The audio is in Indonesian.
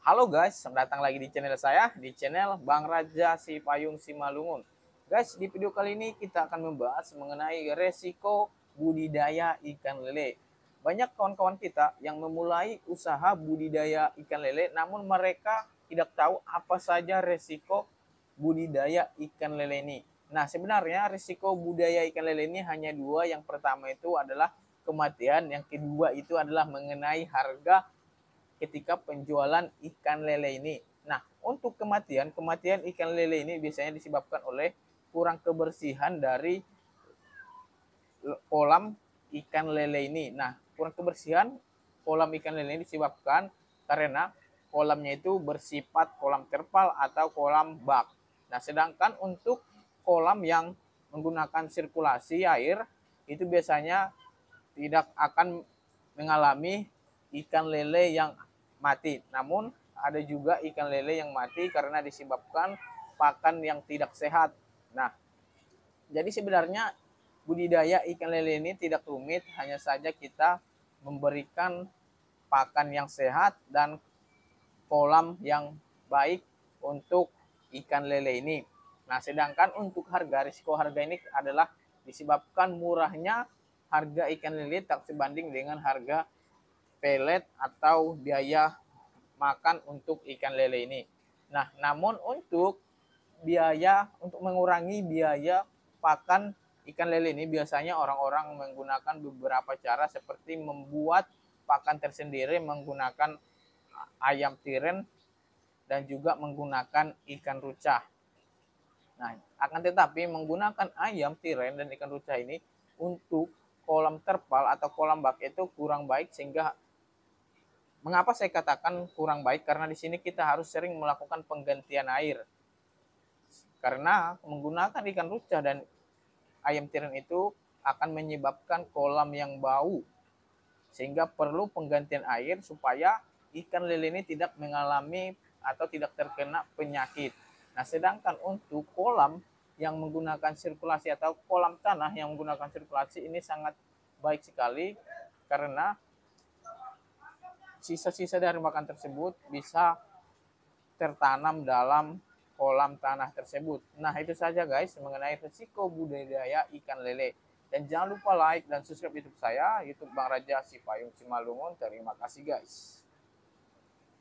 Halo guys, selamat datang lagi di channel saya, di channel Bang Raja Sipayung Simalungun. Guys, di video kali ini kita akan membahas mengenai resiko budidaya ikan lele. Banyak kawan-kawan kita yang memulai usaha budidaya ikan lele, namun mereka tidak tahu apa saja resiko budidaya ikan lele ini. Nah, sebenarnya resiko budidaya ikan lele ini hanya dua. Yang pertama itu adalah kematian, yang kedua itu adalah mengenai harga ketika penjualan ikan lele ini. Nah, untuk kematian ikan lele ini biasanya disebabkan oleh kurang kebersihan dari kolam ikan lele ini. Nah, kurang kebersihan kolam ikan lele ini disebabkan karena kolamnya itu bersifat kolam terpal atau kolam bak. Nah, sedangkan untuk kolam yang menggunakan sirkulasi air itu biasanya tidak akan mengalami ikan lele yang mati. Namun ada juga ikan lele yang mati karena disebabkan pakan yang tidak sehat. Nah, jadi sebenarnya budidaya ikan lele ini tidak rumit, hanya saja kita memberikan pakan yang sehat dan kolam yang baik untuk ikan lele ini. Nah, sedangkan untuk harga, risiko harga ini adalah disebabkan murahnya harga ikan lele tak sebanding dengan harga pelet atau biaya makan untuk ikan lele ini. Nah, namun untuk mengurangi biaya pakan ikan lele ini biasanya orang-orang menggunakan beberapa cara seperti membuat pakan tersendiri menggunakan ayam tiren dan juga menggunakan ikan rucah. Nah, akan tetapi menggunakan ayam tiren dan ikan rucah ini untuk kolam terpal atau kolam bak itu kurang baik. Sehingga mengapa saya katakan kurang baik, karena di sini kita harus sering melakukan penggantian air. Karena menggunakan ikan rucah dan ayam tiren itu akan menyebabkan kolam yang bau, sehingga perlu penggantian air supaya ikan lele ini tidak mengalami atau tidak terkena penyakit. Nah, sedangkan untuk kolam yang menggunakan sirkulasi atau kolam tanah yang menggunakan sirkulasi ini sangat baik sekali, karena sisa-sisa dari makan tersebut bisa tertanam dalam kolam tanah tersebut. Nah, itu saja guys mengenai risiko budidaya ikan lele. Dan jangan lupa like dan subscribe YouTube saya, YouTube Bang Raja Sipayung Simalungun. Terima kasih guys.